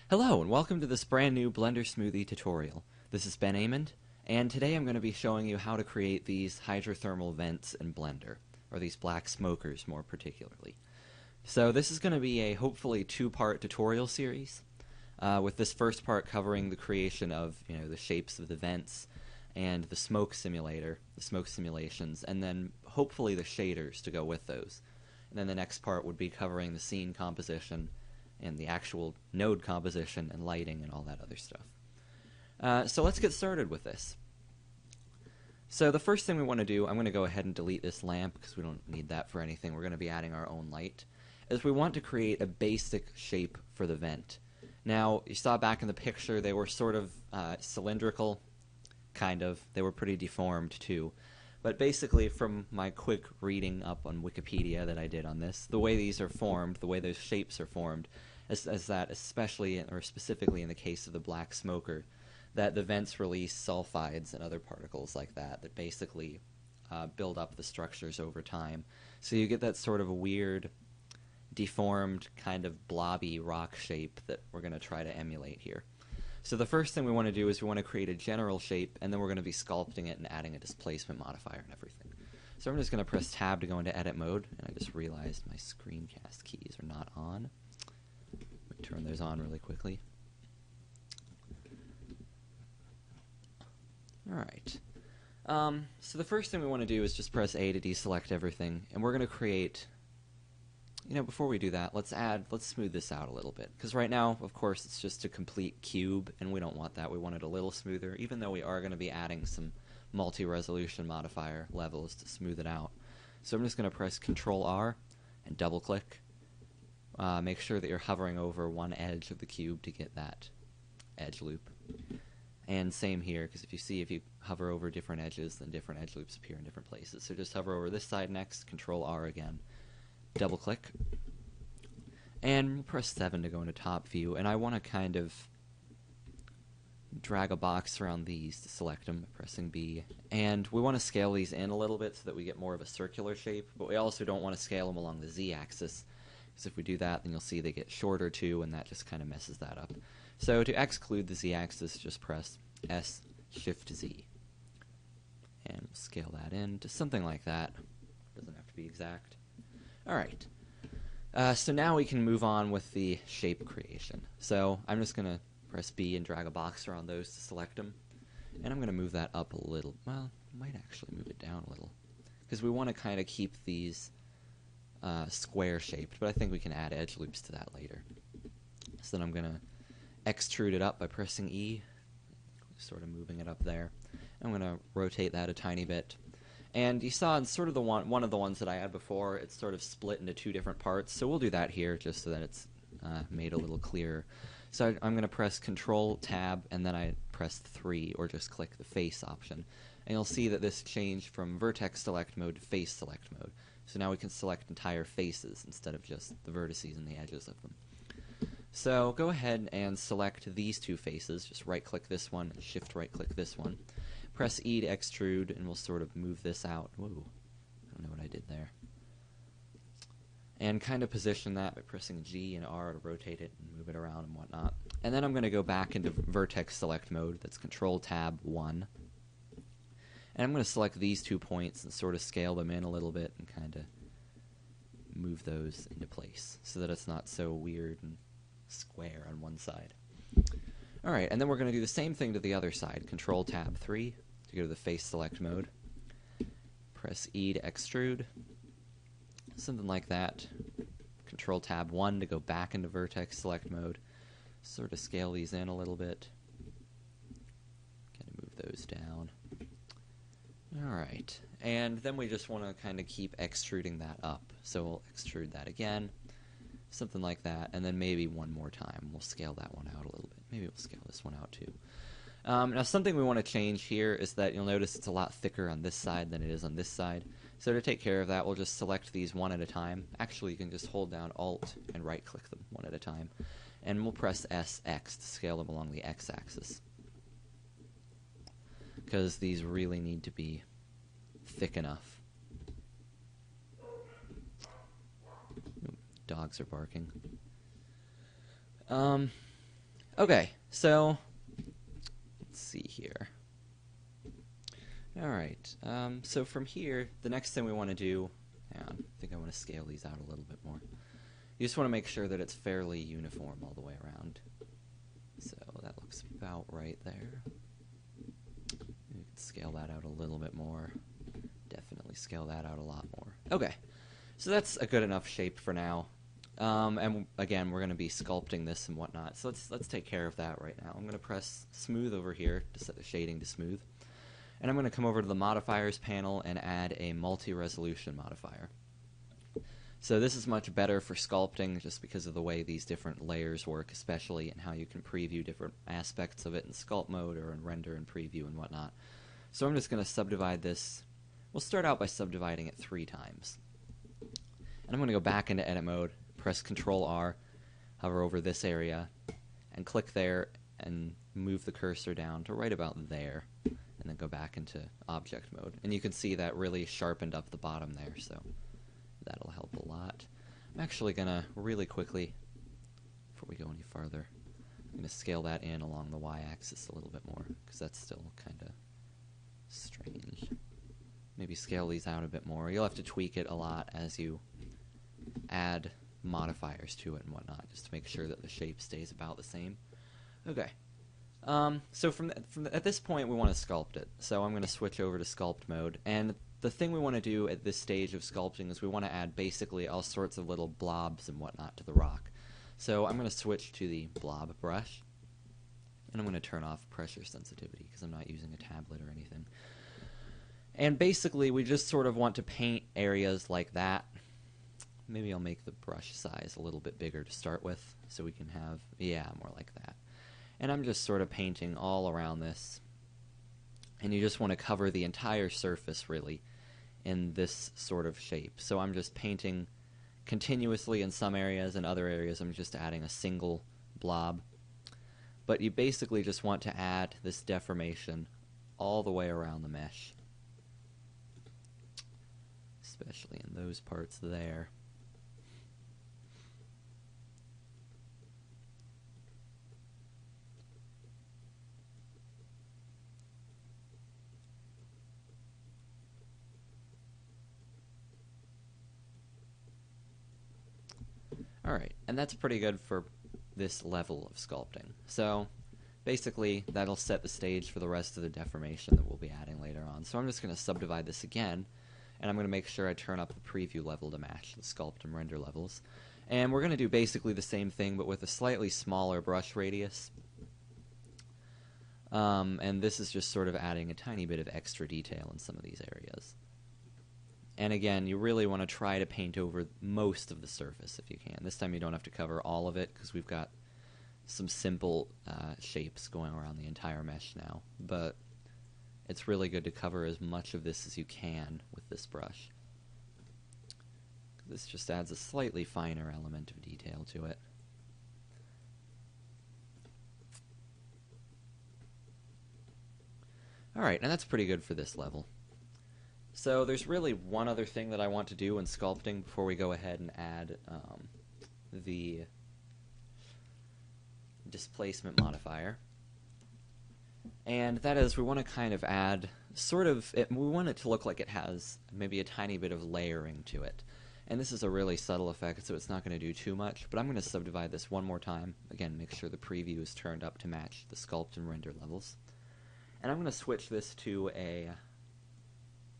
Hello and welcome to this brand new Blender Smoothie tutorial. This is Ben Amond, and today I'm going to be showing you how to create these hydrothermal vents in Blender, or these black smokers more particularly. So this is going to be a hopefully two-part tutorial series, with this first part covering the creation of the shapes of the vents and the smoke simulator, the smoke simulations, and then hopefully the shaders to go with those. And then the next part would be covering the scene composition and the actual node composition and lighting and all that other stuff. So let's get started with this. So the first thing we want to do, I'm going to go ahead and delete this lamp because we don't need that for anything. We're going to be adding our own light, is we want to create a basic shape for the vent. Now, you saw back in the picture they were sort of cylindrical, kind of. They were pretty deformed too. But basically, from my quick reading up on Wikipedia that I did on this, the way these are formed, the way those shapes are formed, is that especially or specifically in the case of the black smoker, that the vents release sulfides and other particles like that basically build up the structures over time. So you get that sort of weird, deformed, kind of blobby rock shape that we're going to try to emulate here. So the first thing we want to do is we want to create a general shape, and then we're going to be sculpting it and adding a displacement modifier and everything. So I'm just going to press tab to go into edit mode, and I just realized my screencast keys are not on. Let me turn those on really quickly. Alright. So the first thing we want to do is just press A to deselect everything, and we're going to create... before we do that, let's smooth this out a little bit. Because right now, of course, it's just a complete cube, and we don't want that. We want it a little smoother, even though we are going to be adding some multi-resolution modifier levels to smooth it out. So I'm just going to press Control-R and double-click. Make sure that you're hovering over one edge of the cube to get that edge loop. And same here, because if you hover over different edges, then different edge loops appear in different places. So just hover over this side next, Control-R again. Double click, and we'll press 7 to go into top view, and I want to kind of drag a box around these to select them by pressing B, and we want to scale these in a little bit so that we get more of a circular shape, but we also don't want to scale them along the Z-axis, because if we do that then you'll see they get shorter too, and that just kind of messes that up. So to exclude the Z-axis, just press S, Shift Z, and we'll scale that in to something like that. Doesn't have to be exact. Alright, so now we can move on with the shape creation. So I'm just going to press B and drag a box around those to select them. And I'm going to move that up a little. Well, I might actually move it down a little. Because we want to kind of keep these square shaped, but I think we can add edge loops to that later. So then I'm going to extrude it up by pressing E, sort of moving it up there. I'm going to rotate that a tiny bit. And you saw in sort of one of the ones that I had before, it's sort of split into two different parts. So we'll do that here just so that it's made a little clearer. So I'm going to press Control Tab and then I press 3 or just click the face option. And you'll see that this changed from vertex select mode to face select mode. So now we can select entire faces instead of just the vertices and the edges of them. So go ahead and select these two faces. Just right click this one and shift right click this one. Press E to extrude, and we'll sort of move this out. Whoa, I don't know what I did there. And kind of position that by pressing G and R to rotate it and move it around and whatnot. And then I'm going to go back into vertex select mode. That's Control Tab 1. And I'm going to select these 2 points and sort of scale them in a little bit and kind of move those into place so that it's not so weird and square on one side. Alright, and then we're going to do the same thing to the other side. Control Tab 3 to go to the face select mode. Press E to extrude. Something like that. Control Tab 1 to go back into vertex select mode. Sort of scale these in a little bit. Kind of move those down. Alright, and then we just want to kind of keep extruding that up. So we'll extrude that again. Something like that, and then maybe one more time. We'll scale that one out a little bit. Maybe we'll scale this one out too. Now something we want to change here is that you'll notice it's a lot thicker on this side than it is on this side. So to take care of that, we'll just select these one at a time. Actually, you can just hold down Alt and right click them one at a time. And we'll press SX to scale them along the X-axis. Because these really need to be thick enough. Dogs are barking. Okay, so let's see here. Alright, so from here, the next thing we want to do, hang on, I think I want to scale these out a little bit more. You just want to make sure that it's fairly uniform all the way around. So that looks about right there. You can scale that out a little bit more. Definitely scale that out a lot more. Okay, so that's a good enough shape for now. And again, we're going to be sculpting this and whatnot, so let's take care of that right now. I'm going to press smooth over here to set the shading to smooth. And I'm going to come over to the modifiers panel and add a multi-resolution modifier. So this is much better for sculpting just because of the way these different layers work, especially, and how you can preview different aspects of it in sculpt mode or in render and preview and whatnot. So I'm just going to subdivide this. We'll start out by subdividing it 3 times. And I'm going to go back into edit mode, press Ctrl R, hover over this area, and click there and move the cursor down to right about there. And then go back into object mode. And you can see that really sharpened up the bottom there, so that'll help a lot. I'm actually going to really quickly, before we go any farther, I'm going to scale that in along the y-axis a little bit more, because that's still kind of strange. Maybe scale these out a bit more. You'll have to tweak it a lot as you add modifiers to it and whatnot, just to make sure that the shape stays about the same. Okay. So at this point we want to sculpt it. So I'm going to switch over to sculpt mode, and the thing we want to do at this stage of sculpting is we want to add basically all sorts of little blobs and whatnot to the rock. So I'm going to switch to the blob brush, and I'm going to turn off pressure sensitivity because I'm not using a tablet or anything. And basically we just sort of want to paint areas like that. Maybe I'll make the brush size a little bit bigger to start with so we can have, yeah, more like that. And I'm just sort of painting all around this. And you just want to cover the entire surface, really, in this sort of shape. So I'm just painting continuously in some areas, and other areas I'm just adding a single blob. But you basically just want to add this deformation all the way around the mesh, especially in those parts there. Alright, and that's pretty good for this level of sculpting. So basically that'll set the stage for the rest of the deformation that we'll be adding later on. So I'm just going to subdivide this again, and I'm going to make sure I turn up the preview level to match the sculpt and render levels. And we're going to do basically the same thing but with a slightly smaller brush radius. And this is just sort of adding a tiny bit of extra detail in some of these areas. And again, you really want to try to paint over most of the surface if you can. This time you don't have to cover all of it because we've got some simple shapes going around the entire mesh now. But it's really good to cover as much of this as you can with this brush. This just adds a slightly finer element of detail to it. Alright, and that's pretty good for this level. So there's really one other thing that I want to do in sculpting before we go ahead and add the displacement modifier. And that is, we want to kind of add we want it to look like it has maybe a tiny bit of layering to it. And this is a really subtle effect, so it's not going to do too much, but I'm going to subdivide this one more time. Again, make sure the preview is turned up to match the sculpt and render levels. And I'm going to switch this to a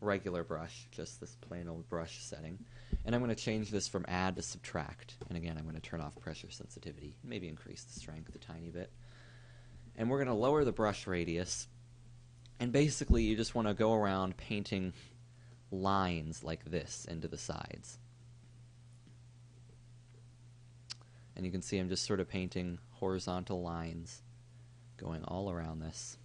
regular brush, just this plain old brush setting. And I'm going to change this from add to subtract. And again, I'm going to turn off pressure sensitivity, maybe increase the strength a tiny bit. And we're going to lower the brush radius. And basically, you just want to go around painting lines like this into the sides. And you can see I'm just sort of painting horizontal lines going all around this.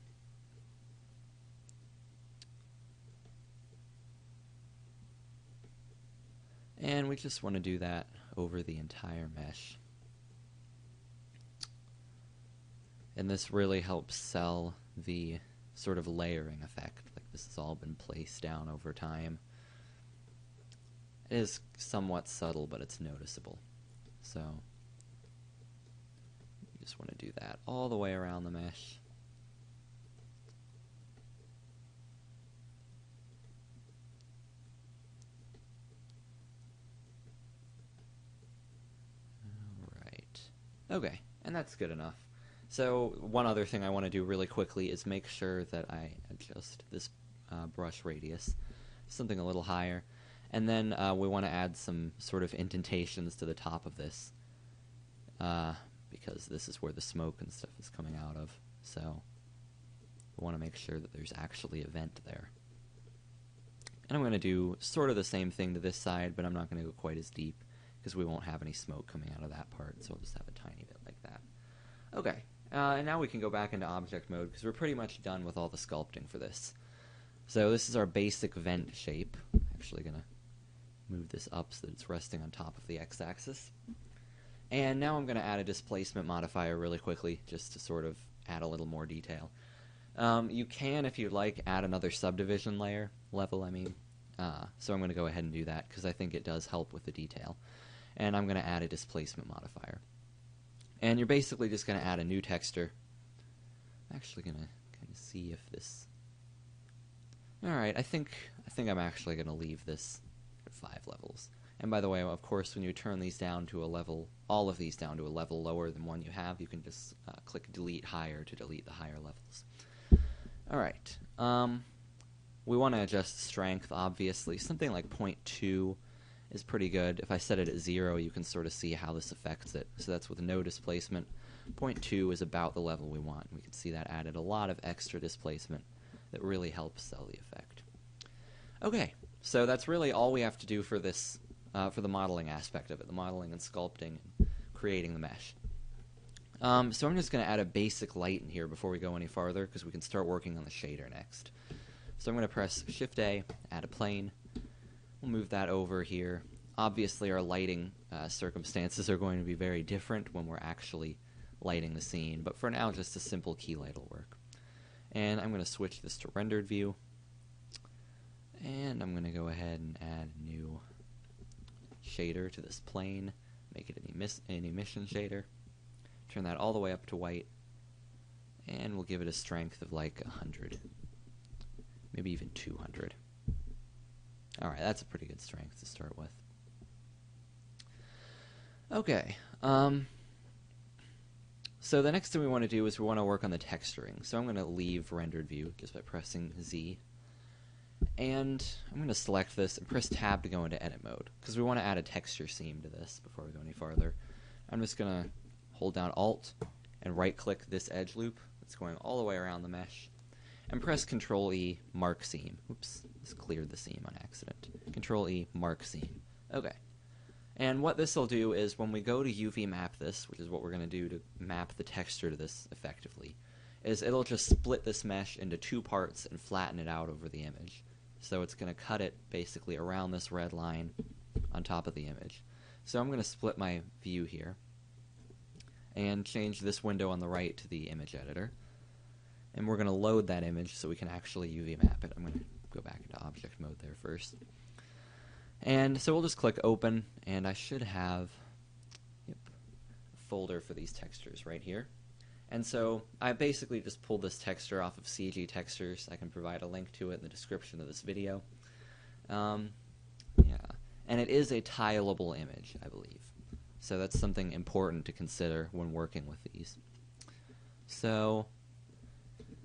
And we just want to do that over the entire mesh. And this really helps sell the sort of layering effect, like this has all been placed down over time. It is somewhat subtle, but it's noticeable. So Just want to do that all the way around the mesh. Alright. Okay, and that's good enough. So one other thing I want to do really quickly is make sure that I adjust this brush radius, something a little higher. And then we want to add some sort of indentations to the top of this, because this is where the smoke and stuff is coming out of. So we want to make sure that there's actually a vent there. And I'm going to do sort of the same thing to this side, but I'm not going to go quite as deep, because we won't have any smoke coming out of that part, so I'll just have a tiny bit like that. Okay, and now we can go back into object mode, because we're pretty much done with all the sculpting for this. So this is our basic vent shape. I'm actually going to move this up so that it's resting on top of the x-axis. And now I'm going to add a displacement modifier really quickly, just to sort of add a little more detail. You can, if you'd like, add another subdivision level, I mean. So I'm going to go ahead and do that, because I think it does help with the detail. And I'm going to add a displacement modifier. And you're basically just going to add a new texture. I'm actually going to kind of see if this... Alright, I think I'm actually going to leave this at 5 levels. And by the way, of course, when you turn these down to a level, all of these down to a level lower than one you have, you can just click delete higher to delete the higher levels. Alright, we want to adjust strength, obviously. Something like 0.2 is pretty good. If I set it at 0, you can sort of see how this affects it. So that's with no displacement. 0.2 is about the level we want. We can see that added a lot of extra displacement that really helps sell the effect. Okay, so that's really all we have to do for this, for the modeling aspect of it, the modeling and sculpting and creating the mesh. So I'm just going to add a basic light in here before we go any farther, because we can start working on the shader next. So I'm going to press Shift-A, add a plane. We'll move that over here. Obviously our lighting circumstances are going to be very different when we're actually lighting the scene, but for now just a simple key light will work. And I'm going to switch this to rendered view. And I'm going to go ahead and add a new shader to this plane, make it an emission shader. Turn that all the way up to white, and we'll give it a strength of like 100, maybe even 200. Alright, that's a pretty good strength to start with. Okay, so the next thing we want to do is we want to work on the texturing. So I'm going to leave rendered view just by pressing Z. And I'm going to select this and press tab to go into edit mode, because we want to add a texture seam to this before we go any farther. I'm just going to hold down Alt and right click this edge loop that's going all the way around the mesh, and press Control E, mark seam. Oops, just cleared the seam on accident. Control E, mark seam. Okay. And what this will do is when we go to UV map this, which is what we're going to do to map the texture to this effectively, is it'll just split this mesh into 2 parts and flatten it out over the image. So it's going to cut it basically around this red line on top of the image. So I'm going to split my view here and change this window on the right to the image editor. And we're going to load that image so we can actually UV map it. I'm going to go back into object mode there first. And so we'll just click open, and I should have a folder for these textures right here. And so I basically just pulled this texture off of CG Textures. I can provide a link to it in the description of this video. Yeah, and it is a tileable image, I believe. So that's something important to consider when working with these. So,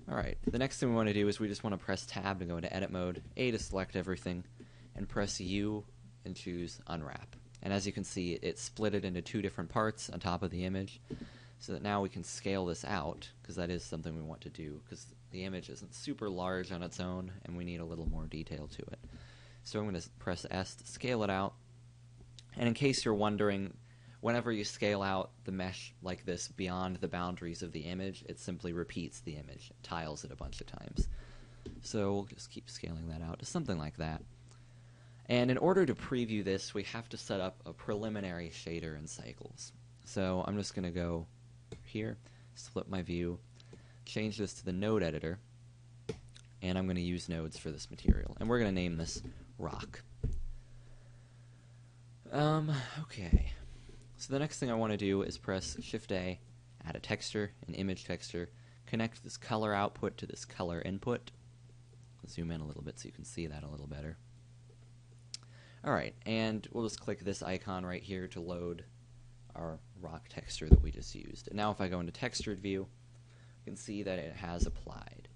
alright, the next thing we want to do is we just want to press tab to go into edit mode, A to select everything, and press U and choose unwrap. And as you can see, it split it into 2 different parts on top of the image, so that now we can scale this out, because that is something we want to do, because the image isn't super large on its own, and we need a little more detail to it. So I'm going to press S to scale it out. And in case you're wondering, whenever you scale out the mesh like this beyond the boundaries of the image, it simply repeats the image, it tiles it a bunch of times. So we'll just keep scaling that out to something like that. And in order to preview this, we have to set up a preliminary shader in cycles. So I'm just going to go here, split my view, change this to the node editor, and I'm going to use nodes for this material. And we're going to name this rock. Okay. So the next thing I want to do is press Shift-A, add a texture, an image texture, connect this color output to this color input. I'll zoom in a little bit so you can see that a little better. Alright, and we'll just click this icon right here to load our rock texture that we just used. And now if I go into textured view, you can see that it has applied.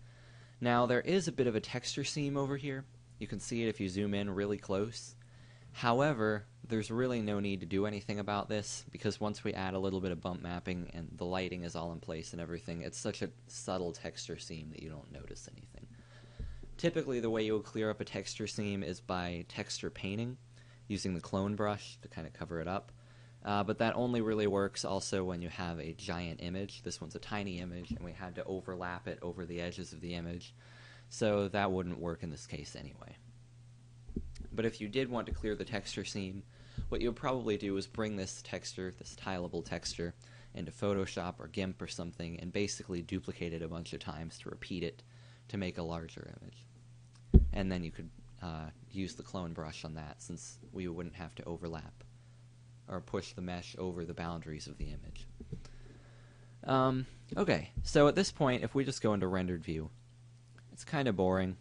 Now there is a bit of a texture seam over here. You can see it if you zoom in really close. However, there's really no need to do anything about this, because once we add a little bit of bump mapping and the lighting is all in place and everything, it's such a subtle texture seam that you don't notice anything. Typically the way you would clear up a texture seam is by texture painting, using the clone brush to kind of cover it up. But that only really works also when you have a giant image. This one's a tiny image, and we had to overlap it over the edges of the image, so that wouldn't work in this case anyway. But if you did want to clear the texture seam, what you'll probably do is bring this texture, this tileable texture, into Photoshop or GIMP or something, and basically duplicate it a bunch of times to repeat it to make a larger image. And then you could use the clone brush on that, since we wouldn't have to overlap or push the mesh over the boundaries of the image. Okay, so at this point, if we just go into rendered view, it's kind of boring.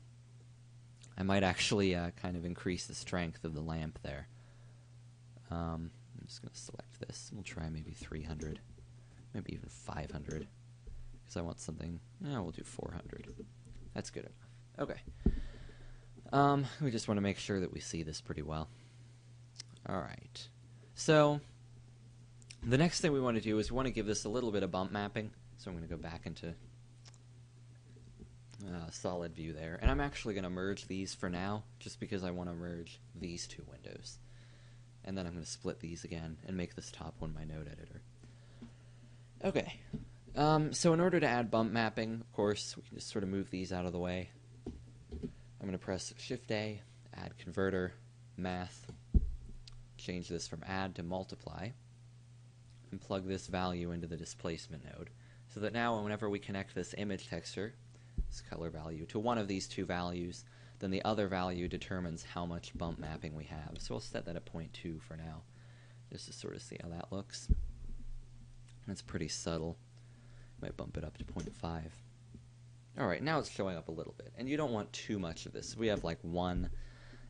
I might actually kind of increase the strength of the lamp there. I'm just going to select this. We'll try maybe 300, maybe even 500, because I want something. We'll do 400. That's good enough. Okay. We just want to make sure that we see this pretty well. Alright. So, the next thing we want to do is we want to give this a little bit of bump mapping. So I'm going to go back into solid view there. And I'm actually going to merge these for now, just because I want to merge these two windows. And then I'm going to split these again and make this top one my node editor. Okay. So in order to add bump mapping, of course, we can just sort of move these out of the way. I'm going to press Shift-A, add converter, math, change this from add to multiply, and plug this value into the displacement node, so that now whenever we connect this image texture, this color value, to one of these two values, then the other value determines how much bump mapping we have. So we'll set that at 0.2 for now, just to sort of see how that looks. And it's pretty subtle. Might bump it up to 0.5. Alright, now it's showing up a little bit, and you don't want too much of this. We have like 1.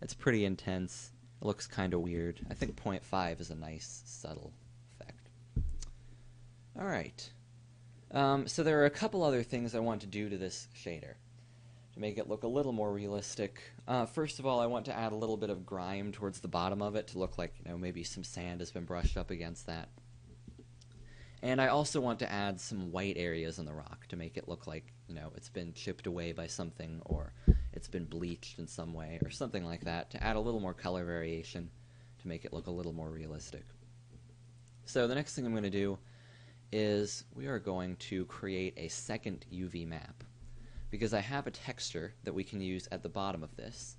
It's pretty intense. It looks kind of weird. I think 0.5 is a nice, subtle effect. Alright. So there are a couple other things I want to do to this shader to make it look a little more realistic. First of all, I want to add a little bit of grime towards the bottom of it to look like, maybe some sand has been brushed up against that. And I also want to add some white areas on the rock to make it look like, it's been chipped away by something, or it's been bleached in some way, or something like that, to add a little more color variation to make it look a little more realistic. So the next thing I'm going to do is we are going to create a second UV map, because I have a texture that we can use at the bottom of this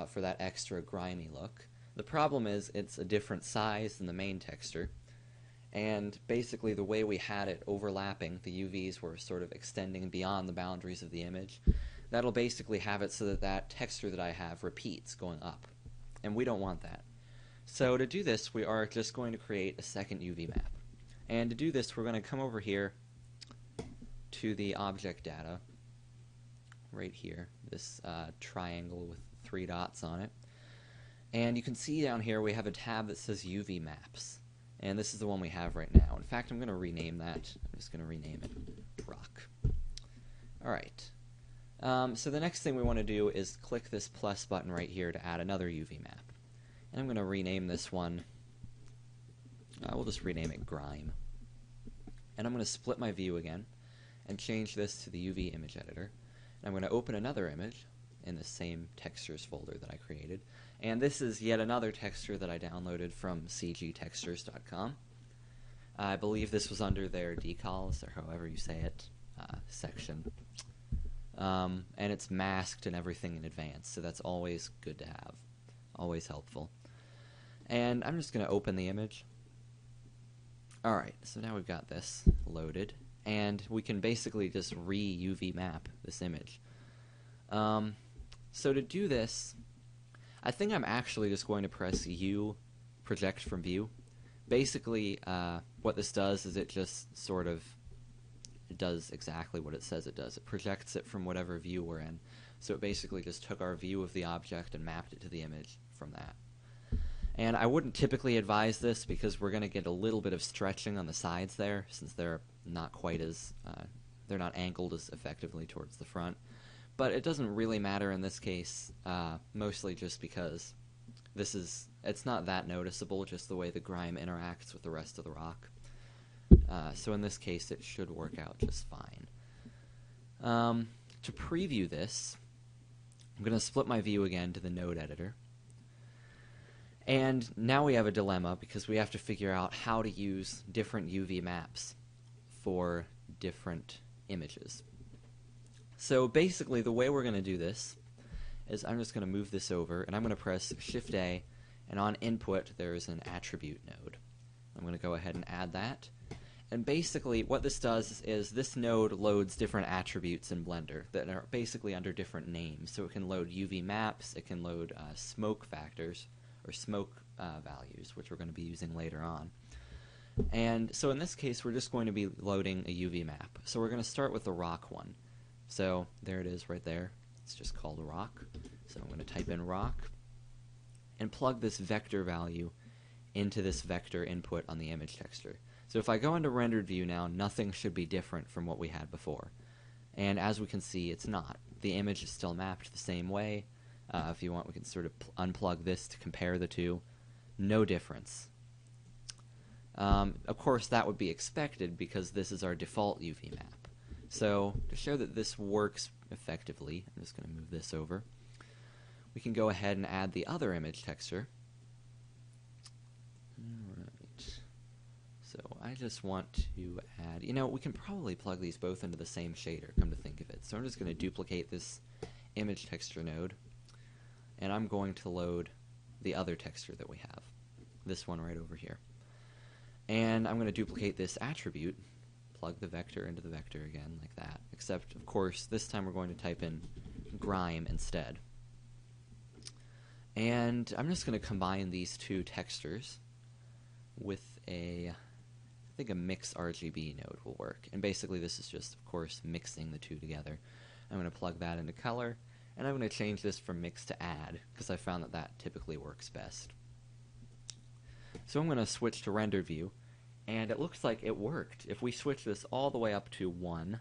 for that extra grimy look. The problem is it's a different size than the main texture, and basically the way we had it overlapping, the UVs were sort of extending beyond the boundaries of the image. That'll basically have it so that that texture that I have repeats going up, and we don't want that. So to do this, we are just going to create a second UV map. And to do this, we're going to come over here to the object data, right here, this triangle with 3 dots on it. And you can see down here we have a tab that says UV maps. And this is the one we have right now. In fact, I'm going to rename that. I'm just going to rename it rock. Alright. So the next thing we want to do is click this plus button right here to add another UV map. And I'm going to rename this one. We'll just rename it grime. And I'm going to split my view again and change this to the UV image editor. And I'm going to open another image in the same textures folder that I created. And this is yet another texture that I downloaded from cgtextures.com. I believe this was under their decals, or however you say it, section. And it's masked and everything in advance, so that's always good to have. Always helpful. And I'm just going to open the image. Alright, so now we've got this loaded, and we can basically just re-UV map this image. So to do this, I think I'm actually just going to press U, project from view, Basically, what this does is it just sort of it does exactly what it says it does. It projects it from whatever view we're in. So it basically just took our view of the object and mapped it to the image from that. And I wouldn't typically advise this because we're going to get a little bit of stretching on the sides there, since they're not quite as, they're not angled as effectively towards the front. But it doesn't really matter in this case, mostly just because it's not that noticeable, just the way the grime interacts with the rest of the rock. So in this case, it should work out just fine. To preview this, I'm going to split my view again to the node editor. And now we have a dilemma because we have to figure out how to use different UV maps for different images. So basically the way we're going to do this is I'm just going to move this over and I'm going to press Shift A, and on input there is an attribute node. I'm going to go ahead and add that. And basically what this does is this node loads different attributes in Blender that are basically under different names. So it can load UV maps, it can load smoke factors, or smoke values, which we're going to be using later on. And so in this case, we're just going to be loading a UV map. So we're going to start with the rock one. So there it is right there. It's just called rock. So I'm going to type in rock and plug this vector value into this vector input on the image texture. So if I go into rendered view now, nothing should be different from what we had before. And as we can see, it's not. The image is still mapped the same way. If you want, we can sort of unplug this to compare the two. No difference. Of course, that would be expected because this is our default UV map. So to show that this works effectively, I'm just going to move this over. We can go ahead and add the other image texture. Alright. So I just want to add, we can probably plug these both into the same shader, come to think of it. So I'm just going to duplicate this image texture node. And I'm going to load the other texture that we have, this one right over here. And I'm going to duplicate this attribute, plug the vector into the vector again like that, except of course this time we're going to type in grime instead. And I'm just going to combine these two textures with I think a mix RGB node will work. And basically this is just, of course, mixing the two together. I'm going to plug that into color. And I'm going to change this from mix to add, because I found that that typically works best. So I'm going to switch to render view, and it looks like it worked. If we switch this all the way up to 1,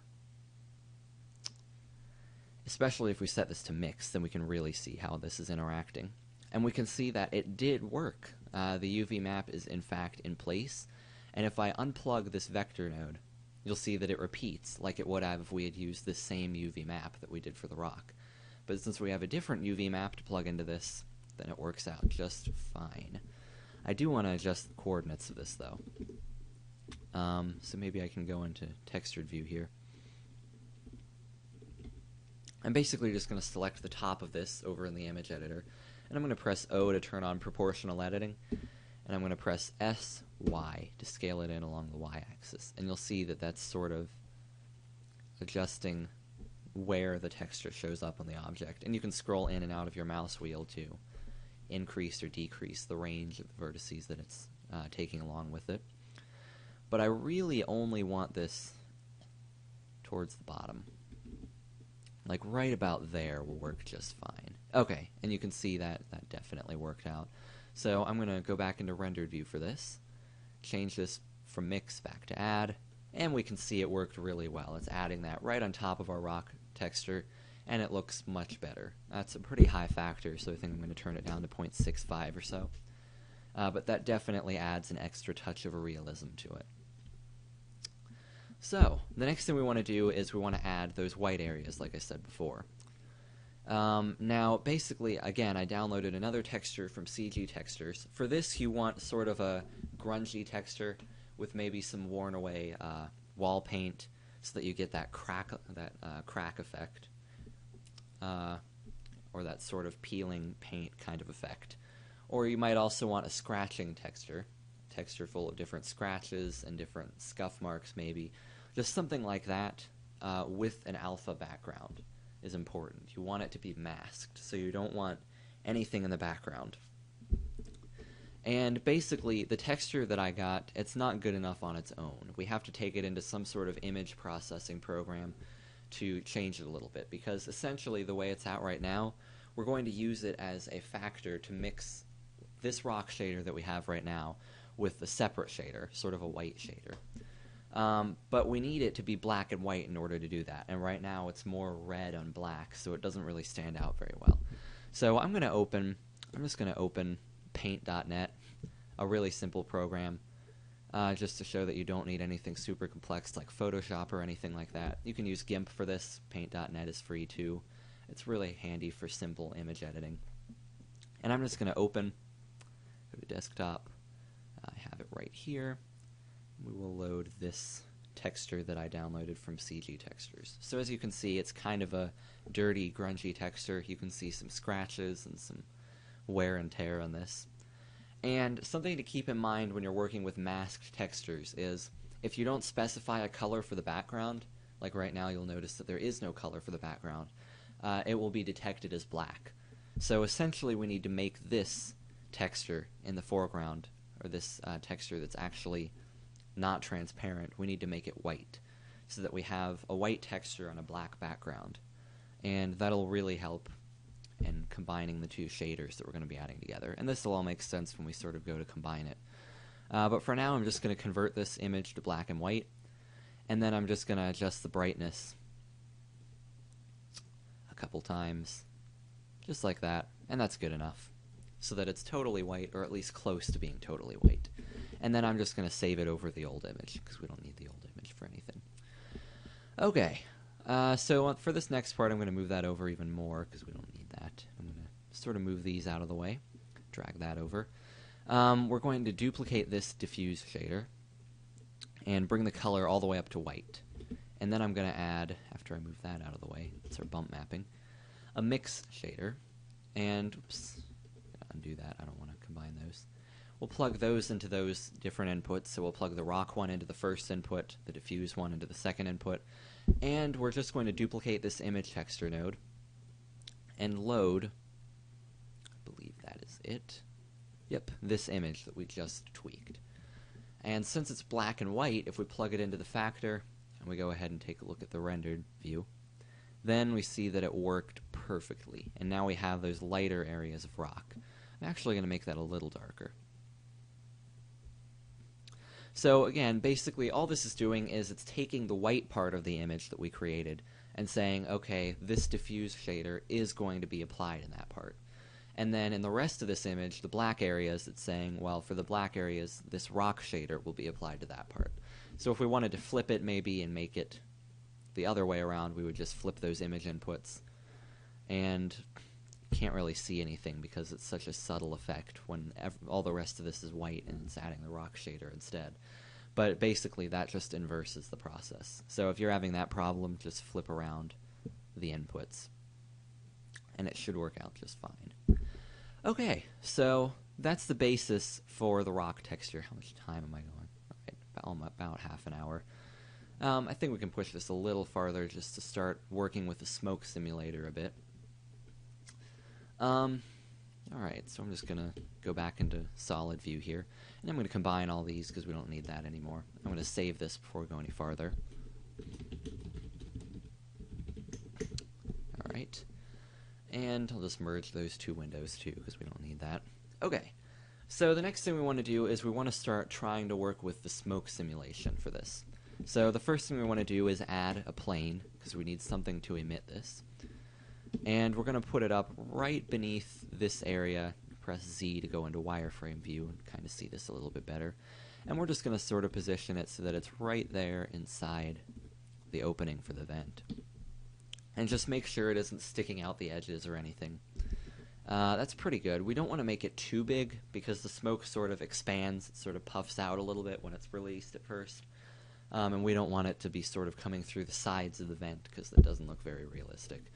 especially if we set this to mix, then we can really see how this is interacting. And we can see that it did work. The UV map is in fact in place, and if I unplug this vector node, you'll see that it repeats like it would have if we had used the same UV map that we did for the rock. But since we have a different UV map to plug into this, then it works out just fine. I do want to adjust the coordinates of this, though. So maybe I can go into textured view here. I'm basically just going to select the top of this over in the image editor, and I'm going to press O to turn on proportional editing, and I'm going to press S, Y to scale it in along the Y-axis. And you'll see that that's sort of adjusting where the texture shows up on the object. And you can scroll in and out of your mouse wheel to increase or decrease the range of the vertices that it's taking along with it. But I really only want this towards the bottom. Like right about there will work just fine. Okay, and you can see that that definitely worked out. So I'm going to go back into rendered view for this, change this from mix back to add, and we can see it worked really well. It's adding that right on top of our rock texture, and it looks much better. That's a pretty high factor, so I think I'm going to turn it down to 0.65 or so. But that definitely adds an extra touch of a realism to it. So, the next thing we want to do is we want to add those white areas, like I said before. Now, basically, again, I downloaded another texture from CG Textures. For this, you want sort of a grungy texture with maybe some worn-away wall paint, so that you get that crack effect, or that sort of peeling paint kind of effect. Or you might also want a scratching texture full of different scratches and different scuff marks maybe. Just something like that with an alpha background is important. You want it to be masked, so you don't want anything in the background. And basically, the texture that I got, it's not good enough on its own. We have to take it into some sort of image processing program to change it a little bit, because essentially the way it's at right now, we're going to use it as a factor to mix this rock shader that we have right now with a separate shader, sort of a white shader. But we need it to be black and white in order to do that, and right now it's more red on black, so it doesn't really stand out very well. So I'm just going to open paint.net, a really simple program, just to show that you don't need anything super complex like Photoshop or anything like that. You can use GIMP for this. Paint.net is free too. It's really handy for simple image editing. And I'm just going to open, go to desktop, I have it right here. We will load this texture that I downloaded from CG Textures. So as you can see, it's kind of a dirty, grungy texture. You can see some scratches and some wear and tear on this. And something to keep in mind when you're working with masked textures is if you don't specify a color for the background, like right now you'll notice that there is no color for the background, it will be detected as black. So essentially we need to make this texture in the foreground, or this texture that's actually not transparent, we need to make it white, so that we have a white texture on a black background. And that'll really help in combining the two shaders that we're going to be adding together. And this will all make sense when we sort of go to combine it. But for now I'm just going to convert this image to black and white, and then I'm just going to adjust the brightness a couple times, just like that, and that's good enough, so that it's totally white, or at least close to being totally white. And then I'm just going to save it over the old image, because we don't need the old image for anything. Okay, so for this next part I'm going to move that over even more, because we don't need that. I'm going to sort of move these out of the way, drag that over. We're going to duplicate this diffuse shader, and bring the color all the way up to white. And then I'm going to add, after I move that out of the way, it's our bump mapping, a mix shader, and oops, undo that, I don't want to combine those. We'll plug those into those different inputs, so we'll plug the rock one into the first input, the diffuse one into the second input, and we're just going to duplicate this image texture node and load, I believe that is it, yep, this image that we just tweaked. And since it's black and white, if we plug it into the factor, and we go ahead and take a look at the rendered view, then we see that it worked perfectly, and now we have those lighter areas of rock. I'm actually going to make that a little darker. So again, basically all this is doing is it's taking the white part of the image that we created and saying, okay, this diffuse shader is going to be applied in that part. And then in the rest of this image, the black areas, it's saying, well, for the black areas, this rock shader will be applied to that part. So if we wanted to flip it maybe and make it the other way around, we would just flip those image inputs. And can't really see anything because it's such a subtle effect when all the rest of this is white and it's adding the rock shader instead. But basically that just inverses the process. So if you're having that problem, just flip around the inputs and it should work out just fine. Okay, so that's the basis for the rock texture. How much time am I going? Right, about half an hour. I think we can push this a little farther just to start working with the smoke simulator a bit. Alright, so I'm just going to go back into solid view here, and I'm going to combine all these because we don't need that anymore. I'm going to save this before we go any farther. Alright, and I'll just merge those two windows too because we don't need that. Okay, so the next thing we want to do is we want to start trying to work with the smoke simulation for this. So the first thing we want to do is add a plane because we need something to emit this. And we're going to put it up right beneath this area. Press Z to go into wireframe view and kind of see this a little bit better. And we're just going to sort of position it so that it's right there inside the opening for the vent. And just make sure it isn't sticking out the edges or anything. That's pretty good. We don't want to make it too big because the smoke sort of expands, it sort of puffs out a little bit when it's released at first. And we don't want it to be sort of coming through the sides of the vent because that doesn't look very realistic.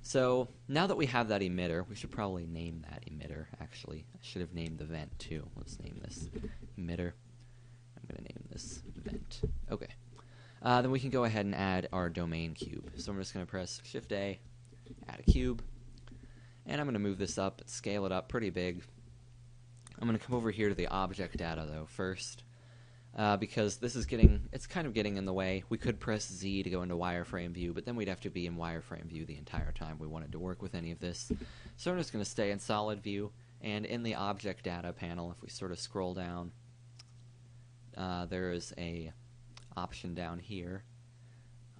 So now that we have that emitter, we should probably name that emitter, actually. I should have named the vent too. Let's name this emitter. I'm going to name this vent. Okay. Then we can go ahead and add our domain cube. So I'm just going to press Shift-A, add a cube, and I'm going to move this up, scale it up pretty big. I'm going to come over here to the object data though first, because this is it's kind of getting in the way. We could press Z to go into wireframe view, but then we'd have to be in wireframe view the entire time we wanted to work with any of this. So I'm just going to stay in solid view, and in the object data panel, if we sort of scroll down, there is a option down here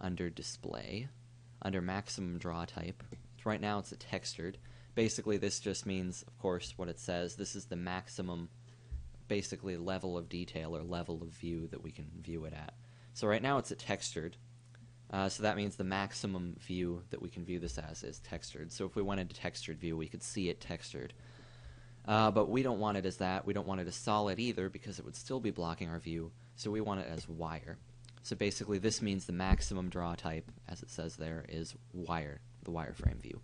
under display, under maximum draw type. Right now it's a textured. Basically this just means, of course, what it says. This is the maximum, basically, level of detail or level of view that we can view it at. So right now it's a textured. So that means the maximum view that we can view this as is textured. So if we wanted a textured view, we could see it textured. But we don't want it as that. We don't want it as solid either, because it would still be blocking our view. So we want it as wire. So basically this means the maximum draw type, as it says there, is wire, the wireframe view.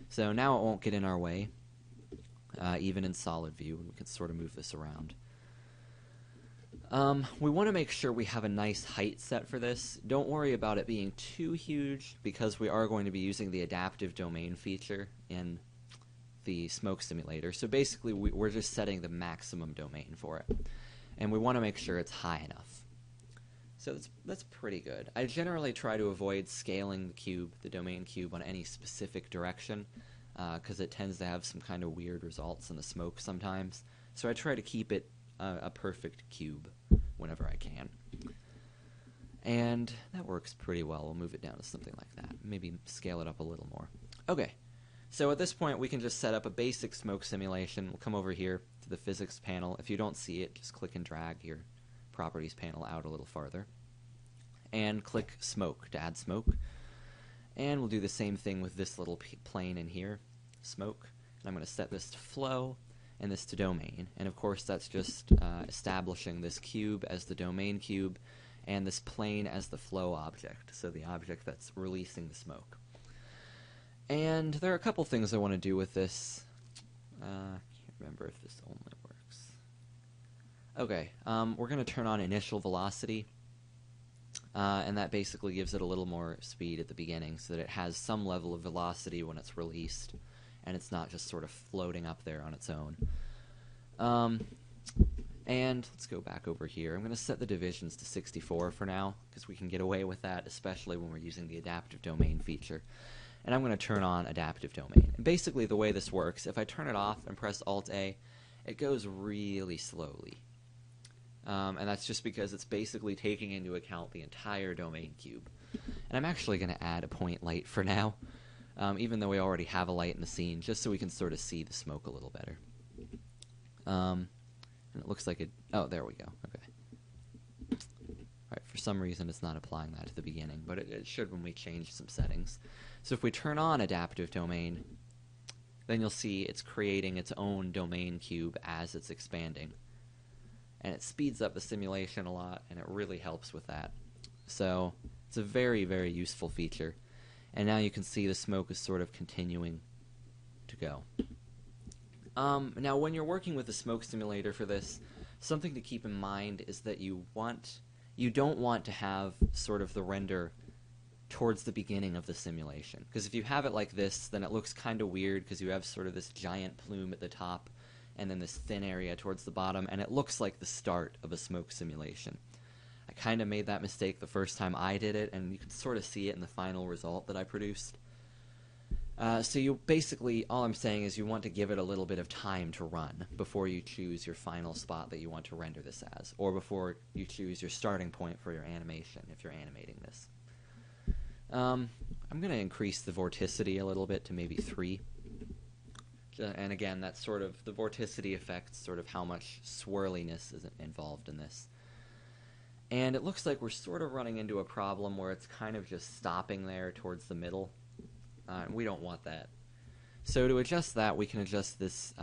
So now it won't get in our way, even in solid view, and we can sort of move this around. We want to make sure we have a nice height set for this. Don't worry about it being too huge, because we are going to be using the adaptive domain feature in the smoke simulator. So basically we're just setting the maximum domain for it, and we want to make sure it's high enough. So that's pretty good. I generally try to avoid scaling the cube, the domain cube, on any specific direction, because it tends to have some kind of weird results in the smoke sometimes. So I try to keep it a perfect cube whenever I can. And that works pretty well. We'll move it down to something like that. Maybe scale it up a little more. Okay, so at this point we can just set up a basic smoke simulation. We'll come over here to the physics panel. If you don't see it, just click and drag your properties panel out a little farther, and click smoke to add smoke. And we'll do the same thing with this little plane in here, smoke. And I'm going to set this to flow and this to domain. And of course that's just establishing this cube as the domain cube and this plane as the flow object, so the object that's releasing the smoke. And there are a couple things I want to do with this. I can't remember if this only works. Okay, we're going to turn on initial velocity, and that basically gives it a little more speed at the beginning so that it has some level of velocity when it's released, and it's not just sort of floating up there on its own. And let's go back over here. I'm going to set the divisions to 64 for now, because we can get away with that, especially when we're using the adaptive domain feature. And I'm going to turn on adaptive domain. And basically the way this works, if I turn it off and press Alt-A, it goes really slowly. And that's just because it's basically taking into account the entire domain cube. And I'm actually going to add a point light for now, even though we already have a light in the scene, just so we can sort of see the smoke a little better. And it looks like it... Oh, there we go. Okay. Alright, for some reason it's not applying that to the beginning, but it should when we change some settings. So if we turn on adaptive domain, then you'll see it's creating its own domain cube as it's expanding. And it speeds up the simulation a lot, and it really helps with that. So it's a very, very useful feature. And now you can see the smoke is sort of continuing to go. Now when you're working with the smoke simulator for this, something to keep in mind is that you don't want to have sort of the render towards the beginning of the simulation. Because if you have it like this, then it looks kind of weird, because you have sort of this giant plume at the top and then this thin area towards the bottom, and it looks like the start of a smoke simulation. I kind of made that mistake the first time I did it, and you can sort of see it in the final result that I produced. So you basically, all I'm saying is you want to give it a little bit of time to run before you choose your final spot that you want to render this as, or before you choose your starting point for your animation if you're animating this. I'm going to increase the vorticity a little bit to maybe 3. And again, that's sort of, the vorticity affects sort of how much swirliness is involved in this. And it looks like we're sort of running into a problem where it's kind of just stopping there towards the middle. And we don't want that. So to adjust that, we can adjust this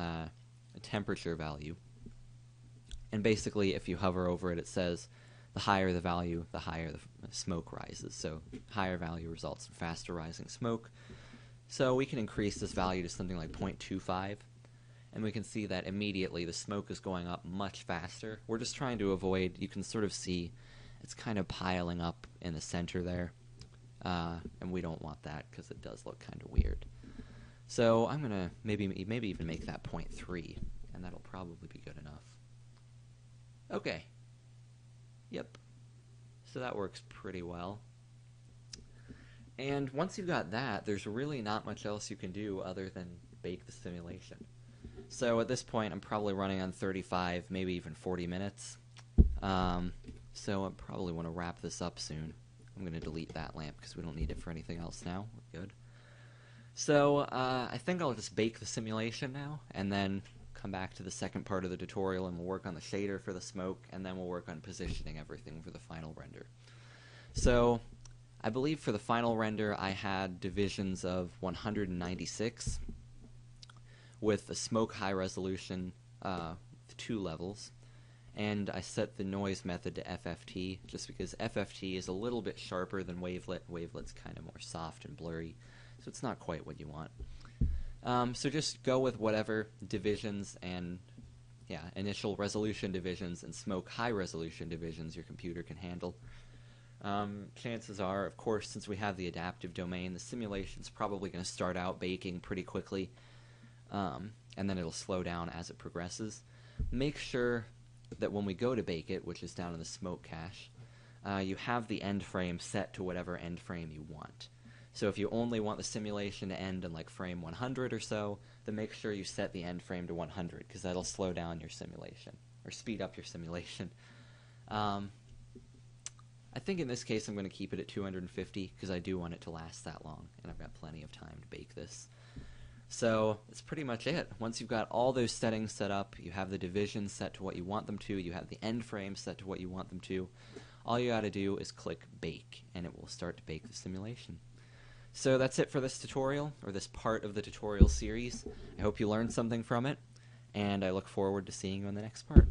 temperature value. And basically, if you hover over it, it says the higher the value, the higher the smoke rises. So higher value results in faster rising smoke. So we can increase this value to something like 0.25, and we can see that immediately the smoke is going up much faster. We're just trying to avoid, you can sort of see it's kind of piling up in the center there, and we don't want that because it does look kind of weird. So I'm going to maybe even make that 0.3, and that'll probably be good enough. Okay. Yep. So that works pretty well. And once you've got that, there's really not much else you can do other than bake the simulation. So at this point, I'm probably running on 35, maybe even 40 minutes. So I probably want to wrap this up soon. I'm going to delete that lamp because we don't need it for anything else now. We're good. So I think I'll just bake the simulation now, and then come back to the second part of the tutorial, and we'll work on the shader for the smoke, and then we'll work on positioning everything for the final render. So I believe for the final render I had divisions of 196 with a smoke high resolution with 2 levels, and I set the noise method to FFT just because FFT is a little bit sharper than wavelet. Wavelet's kind of more soft and blurry, so it's not quite what you want. So just go with whatever divisions and initial resolution divisions and smoke high resolution divisions your computer can handle. Chances are, of course, since we have the adaptive domain, the simulation's probably going to start out baking pretty quickly, and then it'll slow down as it progresses. Make sure that when we go to bake it, which is down in the smoke cache, you have the end frame set to whatever end frame you want. So if you only want the simulation to end in like frame 100 or so, then make sure you set the end frame to 100, because that'll slow down your simulation, or speed up your simulation. I think in this case I'm going to keep it at 250, because I do want it to last that long, and I've got plenty of time to bake this. So that's pretty much it. Once you've got all those settings set up, you have the divisions set to what you want them to, you have the end frame set to what you want them to, all you got to do is click Bake, and it will start to bake the simulation. So that's it for this tutorial, or this part of the tutorial series. I hope you learned something from it, and I look forward to seeing you in the next part.